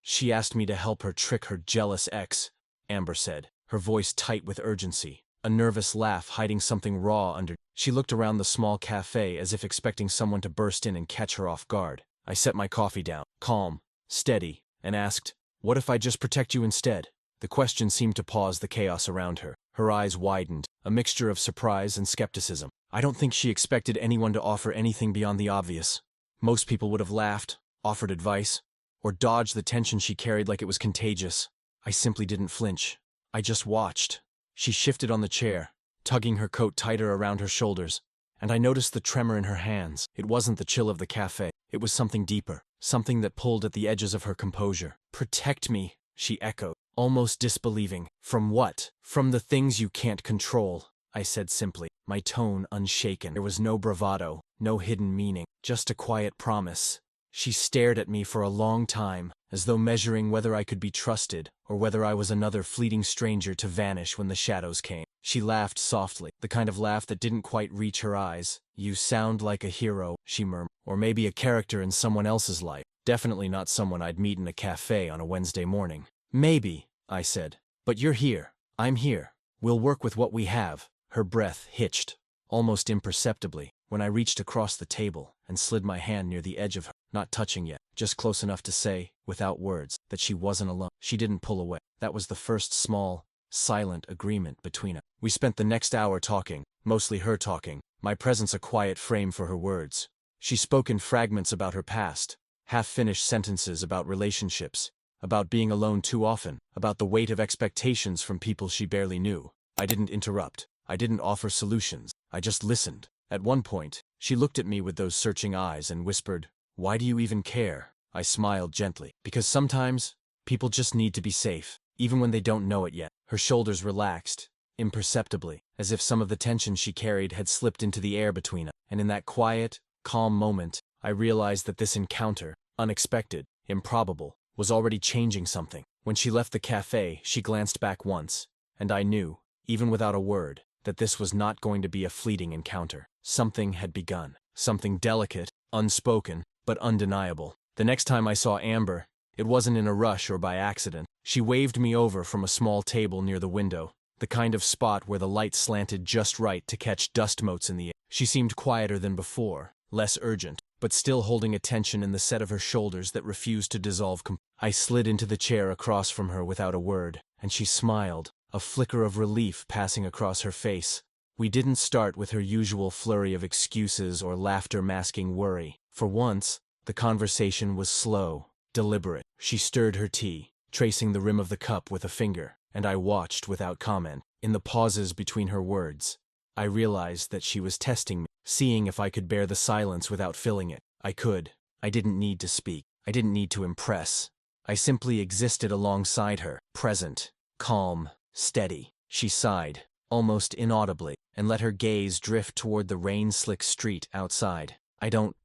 She asked me to help her trick her jealous ex, Amber said, her voice tight with urgency, a nervous laugh hiding something raw under. She looked around the small cafe as if expecting someone to burst in and catch her off guard. I set my coffee down, calm, steady, and asked, "What if I just protect you instead?" The question seemed to pause the chaos around her. Her eyes widened, a mixture of surprise and skepticism. I don't think she expected anyone to offer anything beyond the obvious. Most people would have laughed, offered advice, or dodged the tension she carried like it was contagious. I simply didn't flinch. I just watched. She shifted on the chair, tugging her coat tighter around her shoulders, and I noticed the tremor in her hands. It wasn't the chill of the cafe. It was something deeper, something that pulled at the edges of her composure. "Protect me," she echoed, almost disbelieving. "From what?" "From the things you can't control," I said simply, my tone unshaken. There was no bravado, no hidden meaning, just a quiet promise. She stared at me for a long time, as though measuring whether I could be trusted or whether I was another fleeting stranger to vanish when the shadows came. She laughed softly, the kind of laugh that didn't quite reach her eyes. "You sound like a hero," she murmured, "or maybe a character in someone else's life. Definitely not someone I'd meet in a cafe on a Wednesday morning." "Maybe," I said, "but you're here. I'm here. We'll work with what we have." Her breath hitched, almost imperceptibly, when I reached across the table and slid my hand near the edge of her, not touching yet, just close enough to say, without words, that she wasn't alone. She didn't pull away. That was the first small, silent agreement between us. We spent the next hour talking, mostly her talking, my presence a quiet frame for her words. She spoke in fragments about her past, half-finished sentences about relationships, about being alone too often, about the weight of expectations from people she barely knew. I didn't interrupt. I didn't offer solutions. I just listened. At one point, she looked at me with those searching eyes and whispered, "Why do you even care?" I smiled gently. "Because sometimes, people just need to be safe, even when they don't know it yet." Her shoulders relaxed, imperceptibly, as if some of the tension she carried had slipped into the air between us. And in that quiet, calm moment, I realized that this encounter, unexpected, improbable, was already changing something. When she left the cafe, she glanced back once, and I knew, even without a word, that this was not going to be a fleeting encounter. Something had begun. Something delicate, unspoken, but undeniable. The next time I saw Amber, it wasn't in a rush or by accident. She waved me over from a small table near the window, the kind of spot where the light slanted just right to catch dust motes in the air. She seemed quieter than before, less urgent, but still holding a tension in the set of her shoulders that refused to dissolve. I slid into the chair across from her without a word, and she smiled, a flicker of relief passing across her face. We didn't start with her usual flurry of excuses or laughter masking worry. For once, the conversation was slow, deliberate. She stirred her tea, tracing the rim of the cup with a finger, and I watched without comment. In the pauses between her words, I realized that she was testing me, seeing if I could bear the silence without filling it. I could. I didn't need to speak. I didn't need to impress. I simply existed alongside her, present, calm, steady. She sighed, almost inaudibly, and let her gaze drift toward the rain-slick street outside. I don't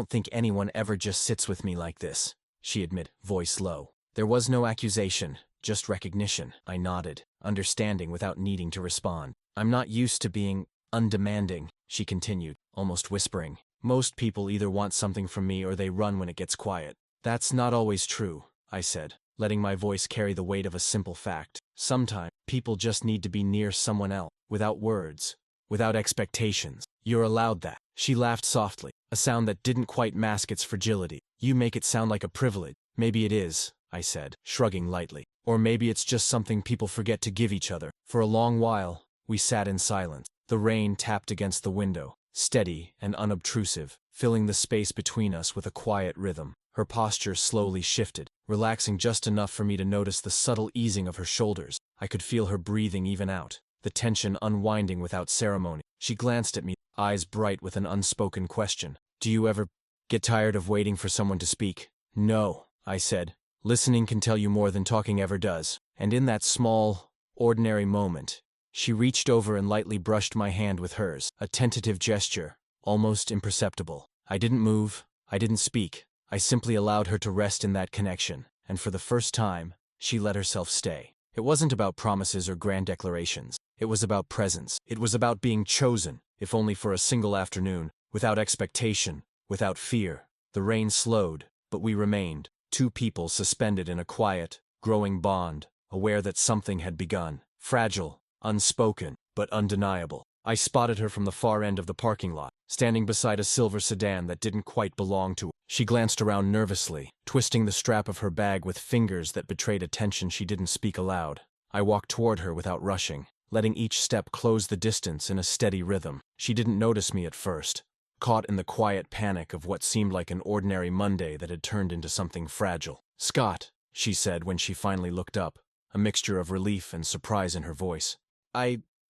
think anyone ever just sits with me like this," she admitted, voice low. There was no accusation, just recognition. I nodded, understanding without needing to respond. "I'm not used to being undemanding," she continued, almost whispering. "Most people either want something from me or they run when it gets quiet." "That's not always true," I said, letting my voice carry the weight of a simple fact. "Sometimes, people just need to be near someone else, without words, without expectations. You're allowed that." She laughed softly, a sound that didn't quite mask its fragility. "You make it sound like a privilege." "Maybe it is," I said, shrugging lightly. "Or maybe it's just something people forget to give each other." For a long while, we sat in silence. The rain tapped against the window, steady and unobtrusive, filling the space between us with a quiet rhythm. Her posture slowly shifted, relaxing just enough for me to notice the subtle easing of her shoulders. I could feel her breathing even out, the tension unwinding without ceremony. She glanced at me, eyes bright with an unspoken question. "Do you ever get tired of waiting for someone to speak?" "No," I said. "Listening can tell you more than talking ever does." And in that small, ordinary moment, she reached over and lightly brushed my hand with hers, a tentative gesture, almost imperceptible. I didn't move, I didn't speak. I simply allowed her to rest in that connection, and for the first time, she let herself stay. It wasn't about promises or grand declarations. It was about presence. It was about being chosen, if only for a single afternoon, without expectation, without fear. The rain slowed, but we remained, Two people suspended in a quiet, growing bond, aware that something had begun. Fragile, unspoken, but undeniable. I spotted her from the far end of the parking lot, standing beside a silver sedan that didn't quite belong to her. She glanced around nervously, twisting the strap of her bag with fingers that betrayed attention she didn't speak aloud. I walked toward her without rushing, letting each step close the distance in a steady rhythm. She didn't notice me at first, caught in the quiet panic of what seemed like an ordinary Monday that had turned into something fragile. "Scott," she said when she finally looked up, a mixture of relief and surprise in her voice.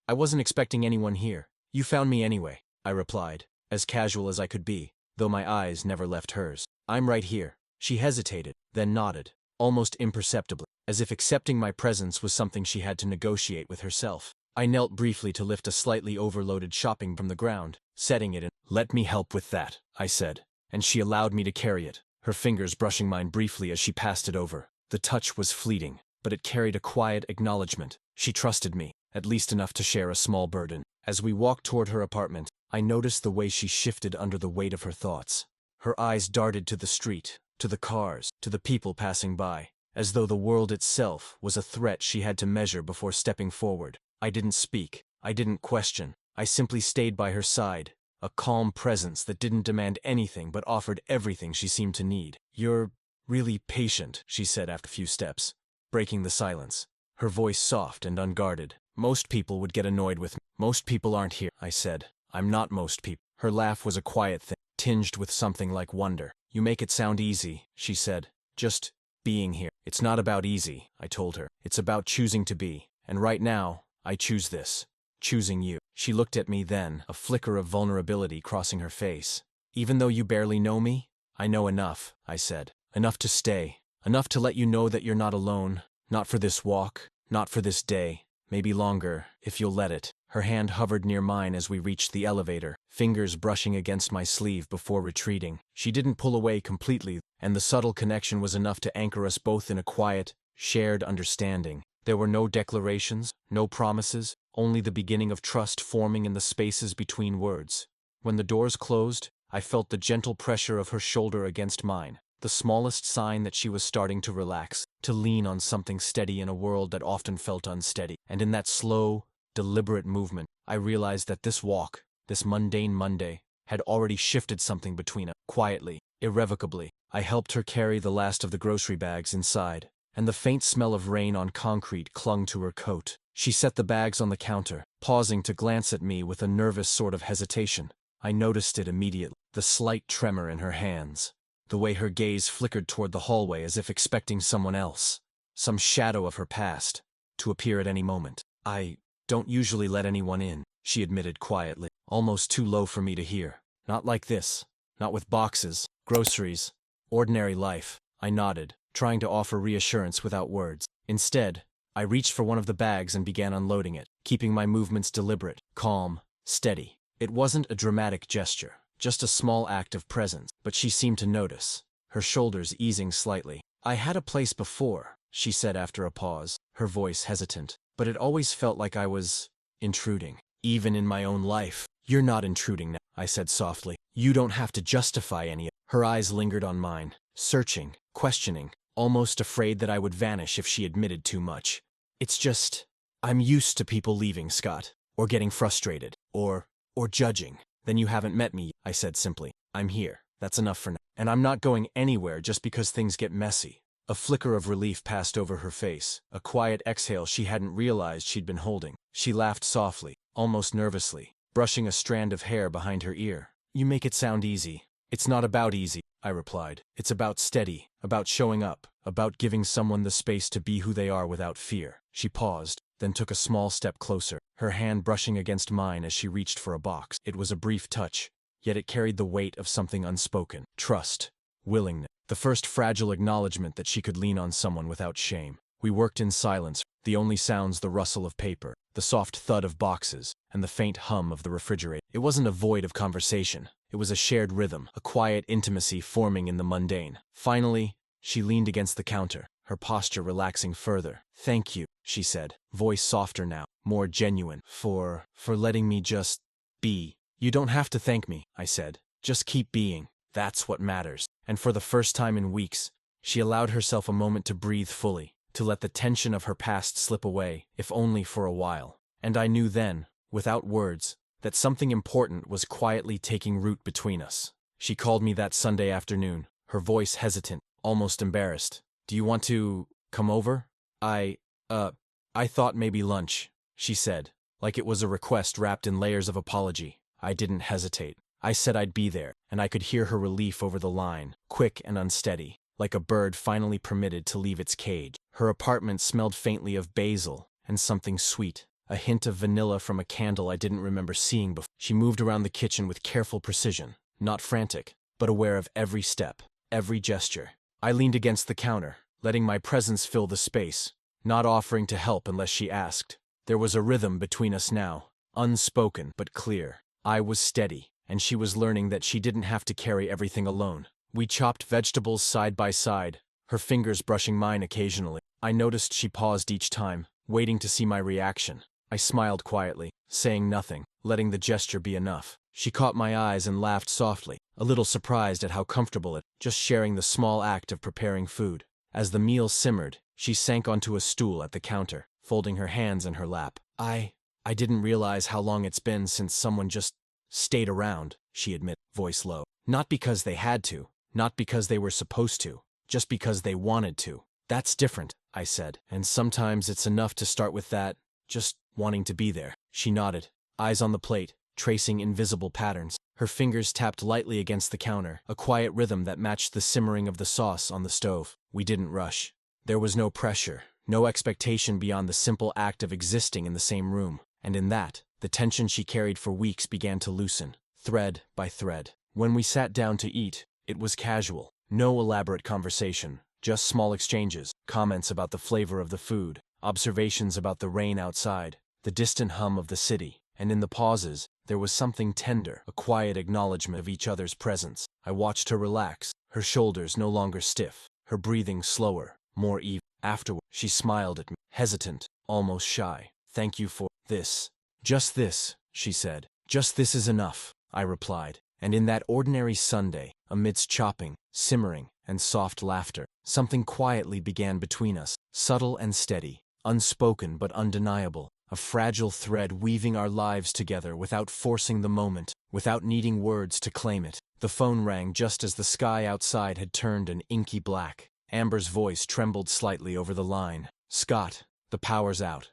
I wasn't expecting anyone here. You found me anyway," I replied, as casual as I could be, though my eyes never left hers. "I'm right here." She hesitated, then nodded, almost imperceptibly, as if accepting my presence was something she had to negotiate with herself. I knelt briefly to lift a slightly overloaded shopping from the ground, setting it in. "Let me help with that," I said, and she allowed me to carry it, her fingers brushing mine briefly as she passed it over. The touch was fleeting, but it carried a quiet acknowledgement. She trusted me, at least enough to share a small burden. As we walked toward her apartment, I noticed the way she shifted under the weight of her thoughts. Her eyes darted to the street, to the cars, to the people passing by, as though the world itself was a threat she had to measure before stepping forward. I didn't speak. I didn't question. I simply stayed by her side, a calm presence that didn't demand anything but offered everything she seemed to need. "You're really patient," she said after a few steps, breaking the silence, her voice soft and unguarded. "Most people would get annoyed with me. Most people aren't here," I said. "I'm not most people." Her laugh was a quiet thing, tinged with something like wonder. "You make it sound easy," she said. "Just being here." "It's not about easy," I told her. "It's about choosing to be. And right now, I choose this. Choosing you." She looked at me then, a flicker of vulnerability crossing her face. "Even though you barely know me, I know enough," I said. "Enough to stay. Enough to let you know that you're not alone. Not for this walk. Not for this day. Maybe longer, if you'll let it." Her hand hovered near mine as we reached the elevator, fingers brushing against my sleeve before retreating. She didn't pull away completely, and the subtle connection was enough to anchor us both in a quiet, shared understanding. There were no declarations, no promises, only the beginning of trust forming in the spaces between words. When the doors closed, I felt the gentle pressure of her shoulder against mine, the smallest sign that she was starting to relax, to lean on something steady in a world that often felt unsteady. And in that slow, deliberate movement, I realized that this walk, this mundane Monday, had already shifted something between us, quietly, irrevocably. I helped her carry the last of the grocery bags inside, and the faint smell of rain on concrete clung to her coat. She set the bags on the counter, pausing to glance at me with a nervous sort of hesitation. I noticed it immediately, the slight tremor in her hands, the way her gaze flickered toward the hallway as if expecting someone else, some shadow of her past, to appear at any moment. "I don't usually let anyone in," she admitted quietly, almost too low for me to hear. "Not like this. Not with boxes, groceries, ordinary life." I nodded, trying to offer reassurance without words. Instead, I reached for one of the bags and began unloading it, keeping my movements deliberate, calm, steady. It wasn't a dramatic gesture, just a small act of presence, but she seemed to notice, her shoulders easing slightly. "I had a place before," she said after a pause, her voice hesitant, "but it always felt like I was intruding, even in my own life." "You're not intruding now," I said softly. "You don't have to justify any of it." Her eyes lingered on mine, searching, questioning, almost afraid that I would vanish if she admitted too much. "It's just, I'm used to people leaving, Scott, or getting frustrated, or judging." "Then you haven't met me," I said simply. "I'm here. That's enough for now. And I'm not going anywhere just because things get messy." A flicker of relief passed over her face, a quiet exhale she hadn't realized she'd been holding. She laughed softly, almost nervously, brushing a strand of hair behind her ear. "You make it sound easy. It's not about easy," I replied. "It's about steady, about showing up, about giving someone the space to be who they are without fear." She paused, then took a small step closer, her hand brushing against mine as she reached for a box. It was a brief touch, yet it carried the weight of something unspoken. Trust. Willingness. The first fragile acknowledgement that she could lean on someone without shame. We worked in silence, the only sounds the rustle of paper, the soft thud of boxes, and the faint hum of the refrigerator. It wasn't a void of conversation. It was a shared rhythm, a quiet intimacy forming in the mundane. Finally, she leaned against the counter, her posture relaxing further. "Thank you," she said, voice softer now, more genuine, for letting me just be." "You don't have to thank me," I said. "Just keep being. That's what matters." And for the first time in weeks, She allowed herself a moment to breathe fully, to let the tension of her past slip away, if only for a while. And I knew then, without words, that something important was quietly taking root between us. She called me that Sunday afternoon, her voice hesitant, almost embarrassed. "Do you want to come over?" I thought maybe lunch," she said, like it was a request wrapped in layers of apology. I didn't hesitate. I said I'd be there, and I could hear her relief over the line, quick and unsteady, like a bird finally permitted to leave its cage. Her apartment smelled faintly of basil and something sweet, a hint of vanilla from a candle I didn't remember seeing before. She moved around the kitchen with careful precision, not frantic, but aware of every step, every gesture. I leaned against the counter, letting my presence fill the space, not offering to help unless she asked. There was a rhythm between us now, unspoken but clear. I was steady, and she was learning that she didn't have to carry everything alone. We chopped vegetables side by side, her fingers brushing mine occasionally. I noticed she paused each time, waiting to see my reaction. I smiled quietly, saying nothing, letting the gesture be enough. She caught my eyes and laughed softly, a little surprised at how comfortable it, just sharing the small act of preparing food. As the meal simmered, she sank onto a stool at the counter, folding her hands in her lap. I didn't realize how long it's been since someone just stayed around, she admitted, voice low. Not because they had to, not because they were supposed to, just because they wanted to. That's different, I said, and sometimes it's enough to start with that, just wanting to be there. She nodded, eyes on the plate, tracing invisible patterns. Her fingers tapped lightly against the counter, a quiet rhythm that matched the simmering of the sauce on the stove. We didn't rush. There was no pressure, no expectation beyond the simple act of existing in the same room. And in that, the tension she carried for weeks began to loosen, thread by thread. When we sat down to eat, it was casual. No elaborate conversation, just small exchanges, comments about the flavor of the food, observations about the rain outside, the distant hum of the city. And in the pauses, there was something tender, a quiet acknowledgement of each other's presence. I watched her relax, her shoulders no longer stiff, her breathing slower, more even. Afterward, she smiled at me, hesitant, almost shy. "Thank you for this." "Just this," she said. "Just this is enough," I replied. And in that ordinary Sunday, amidst chopping, simmering, and soft laughter, something quietly began between us, subtle and steady, unspoken but undeniable, a fragile thread weaving our lives together without forcing the moment, without needing words to claim it. The phone rang just as the sky outside had turned an inky black. Amber's voice trembled slightly over the line. "Scott, the power's out."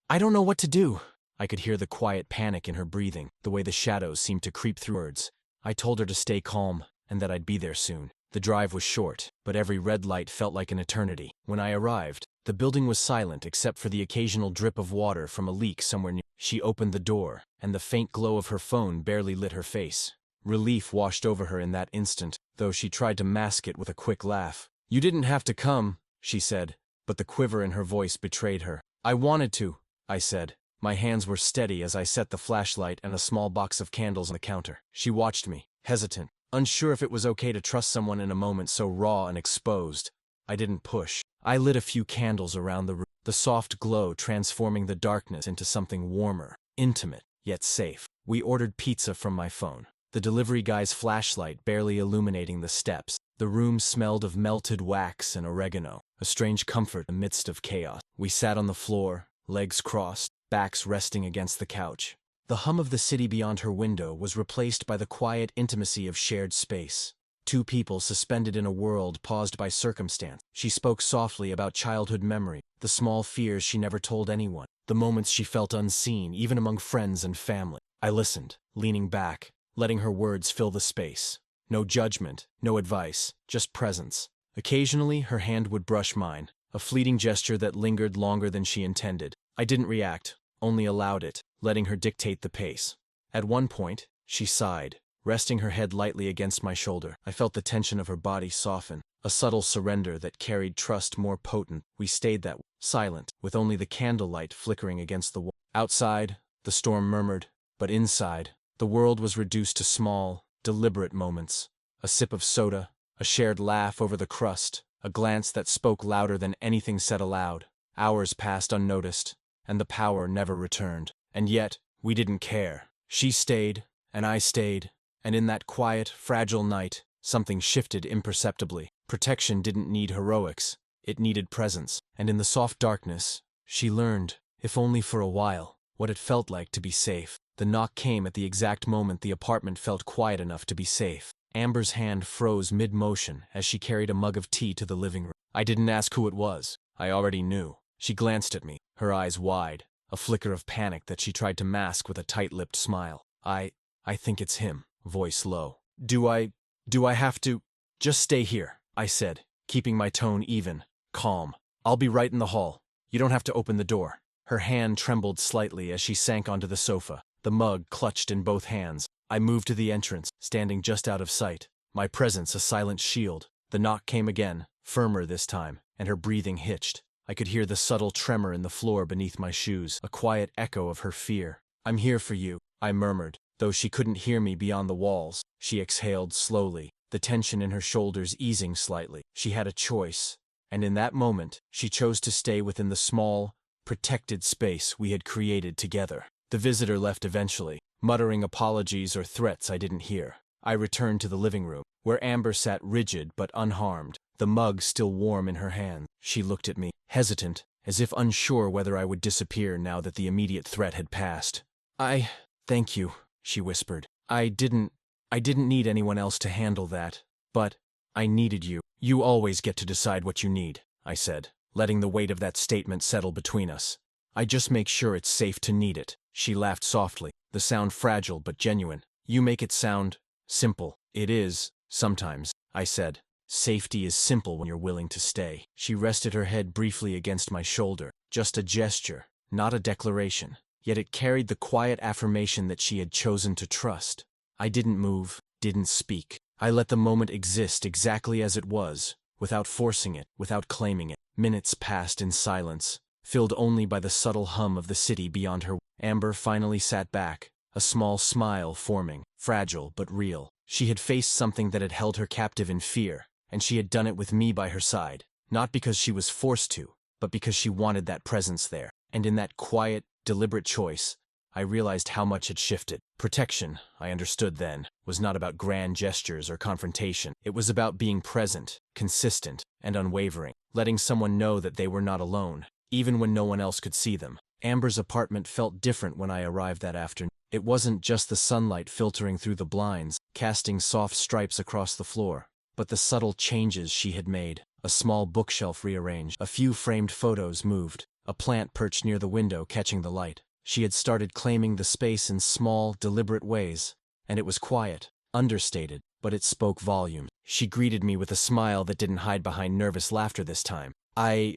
"I don't know what to do." I could hear the quiet panic in her breathing, the way the shadows seemed to creep through words. I told her to stay calm, and that I'd be there soon. The drive was short, but every red light felt like an eternity. When I arrived, the building was silent except for the occasional drip of water from a leak somewhere near. She opened the door, and the faint glow of her phone barely lit her face. Relief washed over her in that instant, though she tried to mask it with a quick laugh. "You didn't have to come," she said, but the quiver in her voice betrayed her. "I wanted to," I said. My hands were steady as I set the flashlight and a small box of candles on the counter. She watched me, hesitant, unsure if it was okay to trust someone in a moment so raw and exposed. I didn't push. I lit a few candles around the room, the soft glow transforming the darkness into something warmer, intimate, yet safe. We ordered pizza from my phone, the delivery guy's flashlight barely illuminating the steps. The room smelled of melted wax and oregano, a strange comfort in the midst of chaos. We sat on the floor, legs crossed, backs resting against the couch. The hum of the city beyond her window was replaced by the quiet intimacy of shared space. Two people suspended in a world paused by circumstance. She spoke softly about childhood memory, the small fears she never told anyone, the moments she felt unseen, even among friends and family. I listened, leaning back, letting her words fill the space. No judgment, no advice, just presence. Occasionally, her hand would brush mine, a fleeting gesture that lingered longer than she intended. I didn't react, only allowed it, letting her dictate the pace. At one point, she sighed, resting her head lightly against my shoulder. I felt the tension of her body soften, a subtle surrender that carried trust more potent. We stayed that way, silent, with only the candlelight flickering against the wall. Outside, the storm murmured, but inside, the world was reduced to small, deliberate moments. A sip of soda, a shared laugh over the crust, a glance that spoke louder than anything said aloud. Hours passed unnoticed, and the power never returned. And yet, we didn't care. She stayed, and I stayed, and in that quiet, fragile night, something shifted imperceptibly. Protection didn't need heroics. It needed presence. And in the soft darkness, she learned, if only for a while, what it felt like to be safe. The knock came at the exact moment the apartment felt quiet enough to be safe. Amber's hand froze mid-motion as she carried a mug of tea to the living room. I didn't ask who it was. I already knew. She glanced at me, her eyes wide, a flicker of panic that she tried to mask with a tight-lipped smile. I think it's him, voice low. Do I have to? Just stay here, I said, keeping my tone even, calm. I'll be right in the hall. You don't have to open the door. Her hand trembled slightly as she sank onto the sofa, the mug clutched in both hands. I moved to the entrance, standing just out of sight, my presence a silent shield. The knock came again, firmer this time, and her breathing hitched. I could hear the subtle tremor in the floor beneath my shoes, a quiet echo of her fear. I'm here for you, I murmured, though she couldn't hear me beyond the walls. She exhaled slowly, the tension in her shoulders easing slightly. She had a choice, and in that moment, she chose to stay within the small, protected space we had created together. The visitor left eventually, muttering apologies or threats I didn't hear. I returned to the living room, where Amber sat rigid but unharmed, the mug still warm in her hand. She looked at me, hesitant, as if unsure whether I would disappear now that the immediate threat had passed. Thank you, she whispered. I didn't need anyone else to handle that, but I needed you. You always get to decide what you need, I said, letting the weight of that statement settle between us. I just make sure it's safe to need it. She laughed softly, the sound fragile but genuine. You make it sound simple. It is, sometimes, I said. Safety is simple when you're willing to stay. She rested her head briefly against my shoulder, just a gesture, not a declaration. Yet it carried the quiet affirmation that she had chosen to trust. I didn't move, didn't speak. I let the moment exist exactly as it was, without forcing it, without claiming it. Minutes passed in silence, filled only by the subtle hum of the city beyond her. Amber finally sat back, a small smile forming, fragile but real. She had faced something that had held her captive in fear, and she had done it with me by her side, not because she was forced to, but because she wanted that presence there. And in that quiet, deliberate choice, I realized how much had shifted. Protection, I understood then, was not about grand gestures or confrontation. It was about being present, consistent, and unwavering, letting someone know that they were not alone, even when no one else could see them. Amber's apartment felt different when I arrived that afternoon. It wasn't just the sunlight filtering through the blinds, casting soft stripes across the floor, but the subtle changes she had made. A small bookshelf rearranged, a few framed photos moved, a plant perched near the window catching the light. She had started claiming the space in small, deliberate ways, and it was quiet, understated, but it spoke volumes. She greeted me with a smile that didn't hide behind nervous laughter this time. I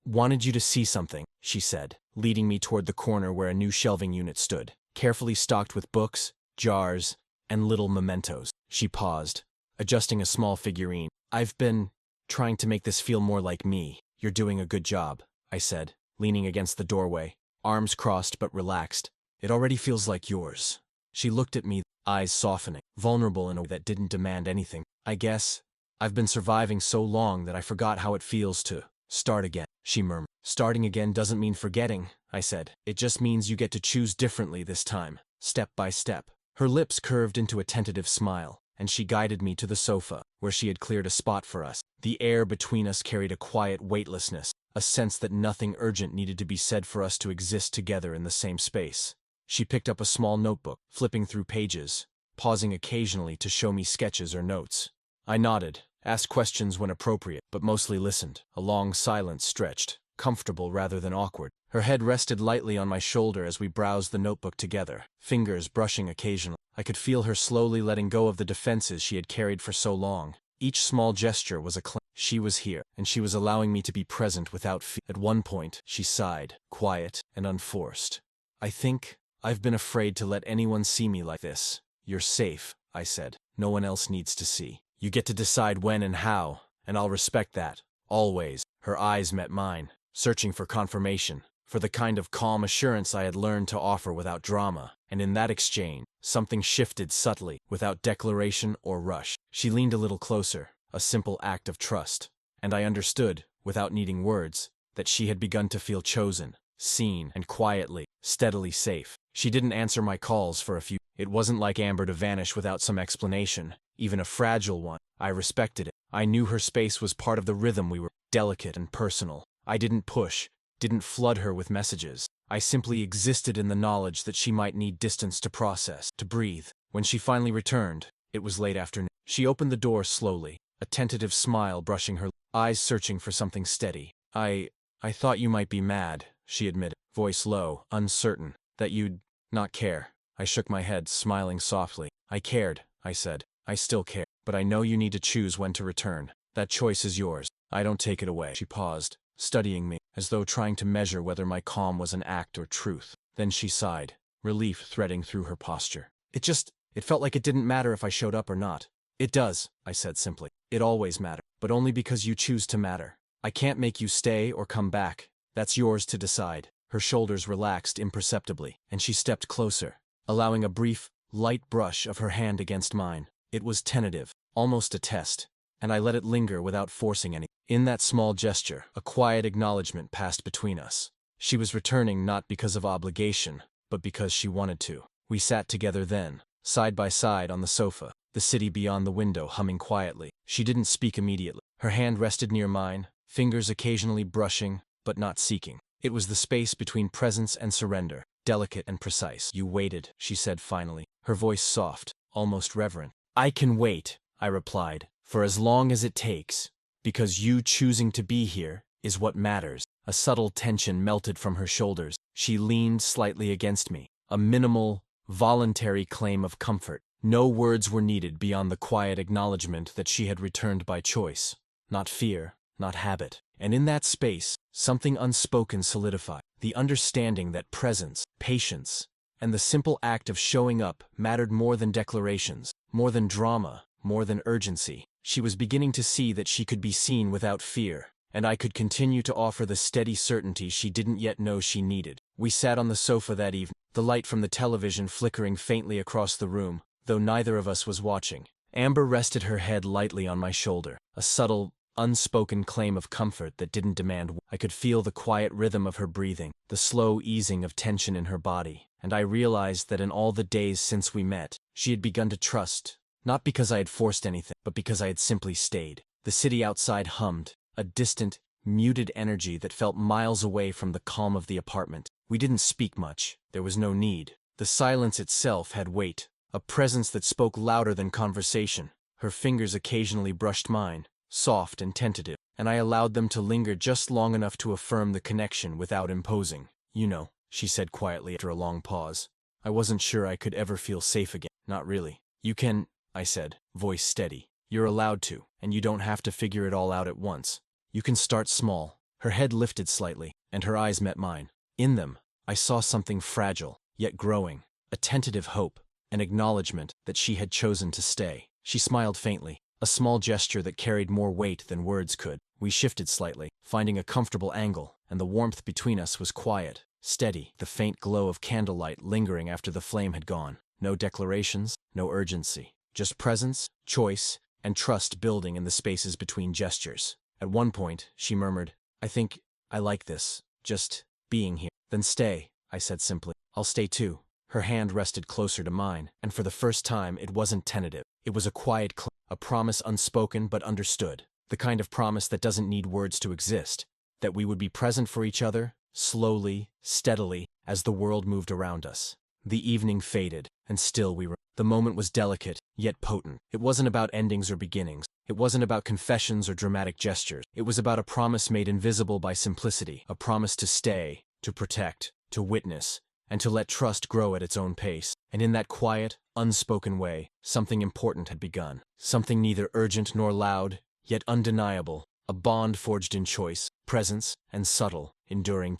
wanted you to see something, she said, leading me toward the corner where a new shelving unit stood, carefully stocked with books, jars, and little mementos. She paused, adjusting a small figurine. I've been trying to make this feel more like me. You're doing a good job, I said, leaning against the doorway, arms crossed but relaxed. It already feels like yours. She looked at me, eyes softening, vulnerable in a way that didn't demand anything. I guess I've been surviving so long that I forgot how it feels to start again, she murmured. Starting again doesn't mean forgetting, I said. It just means you get to choose differently this time, step by step. Her lips curved into a tentative smile, and she guided me to the sofa, where she had cleared a spot for us. The air between us carried a quiet weightlessness, a sense that nothing urgent needed to be said for us to exist together in the same space. She picked up a small notebook, flipping through pages, pausing occasionally to show me sketches or notes. I nodded, asked questions when appropriate, but mostly listened. A long silence stretched, comfortable rather than awkward. Her head rested lightly on my shoulder as we browsed the notebook together, fingers brushing occasionally. I could feel her slowly letting go of the defenses she had carried for so long. Each small gesture was a claim. She was here, and she was allowing me to be present without fear. At one point, she sighed, quiet and unforced. I think I've been afraid to let anyone see me like this. You're safe, I said. No one else needs to see. You get to decide when and how, and I'll respect that. Always. Her eyes met mine, searching for confirmation, for the kind of calm assurance I had learned to offer without drama. And in that exchange, something shifted subtly, without declaration or rush. She leaned a little closer, a simple act of trust. And I understood, without needing words, that she had begun to feel chosen, seen, and quietly, steadily safe. She didn't answer my calls for a few. It wasn't like Amber to vanish without some explanation. even a fragile one. I respected it. I knew her space was part of the rhythm we were, delicate and personal. I didn't push, didn't flood her with messages. I simply existed in the knowledge that she might need distance to process, to breathe. When she finally returned, it was late afternoon. She opened the door slowly, a tentative smile brushing her eyes, searching for something steady. I thought you might be mad, she admitted, voice low, uncertain, that you'd not care. I shook my head, smiling softly. I cared, I said. I still care, but I know you need to choose when to return. That choice is yours. I don't take it away. She paused, studying me, as though trying to measure whether my calm was an act or truth. Then she sighed, relief threading through her posture. It felt like it didn't matter if I showed up or not. It does, I said simply. It always matters, but only because you choose to matter. I can't make you stay or come back. That's yours to decide. Her shoulders relaxed imperceptibly, and she stepped closer, allowing a brief, light brush of her hand against mine. It was tentative, almost a test, and I let it linger without forcing any. In that small gesture, a quiet acknowledgement passed between us. She was returning not because of obligation, but because she wanted to. We sat together then, side by side on the sofa, the city beyond the window humming quietly. She didn't speak immediately. Her hand rested near mine, fingers occasionally brushing, but not seeking. It was the space between presence and surrender, delicate and precise. You waited, she said finally, her voice soft, almost reverent. I can wait, I replied, for as long as it takes, because you choosing to be here is what matters. A subtle tension melted from her shoulders. She leaned slightly against me, a minimal, voluntary claim of comfort. No words were needed beyond the quiet acknowledgement that she had returned by choice, not fear, not habit. And in that space, something unspoken solidified, the understanding that presence, patience, and the simple act of showing up mattered more than declarations, more than drama, more than urgency. She was beginning to see that she could be seen without fear, and I could continue to offer the steady certainty she didn't yet know she needed. We sat on the sofa that evening, the light from the television flickering faintly across the room, though neither of us was watching. Amber rested her head lightly on my shoulder, a subtle, unspoken claim of comfort that didn't demand. I could feel the quiet rhythm of her breathing, the slow easing of tension in her body, and I realized that in all the days since we met, she had begun to trust, not because I had forced anything, but because I had simply stayed. The city outside hummed, a distant, muted energy that felt miles away from the calm of the apartment. We didn't speak much. There was no need. The silence itself had weight, a presence that spoke louder than conversation. Her fingers occasionally brushed mine, soft and tentative, and I allowed them to linger just long enough to affirm the connection without imposing. You know, she said quietly after a long pause. I wasn't sure I could ever feel safe again. Not really. You can, I said, voice steady. You're allowed to, and you don't have to figure it all out at once. You can start small. Her head lifted slightly, and her eyes met mine. In them, I saw something fragile, yet growing, a tentative hope, an acknowledgement that she had chosen to stay. She smiled faintly, a small gesture that carried more weight than words could. We shifted slightly, finding a comfortable angle, and the warmth between us was quiet, steady, the faint glow of candlelight lingering after the flame had gone. No declarations, no urgency, just presence, choice, and trust building in the spaces between gestures. At one point, she murmured, I think I like this, just being here. Then stay, I said simply. I'll stay too. Her hand rested closer to mine, and for the first time it wasn't tentative. It was a quiet claim, a promise unspoken but understood, the kind of promise that doesn't need words to exist, that we would be present for each other, slowly, steadily, as the world moved around us. The evening faded, and still we were. The moment was delicate, yet potent. It wasn't about endings or beginnings. It wasn't about confessions or dramatic gestures. It was about a promise made invisible by simplicity, a promise to stay, to protect, to witness, and to let trust grow at its own pace. And in that quiet, unspoken way, something important had begun. Something neither urgent nor loud, yet undeniable. A bond forged in choice, presence, and subtle, enduring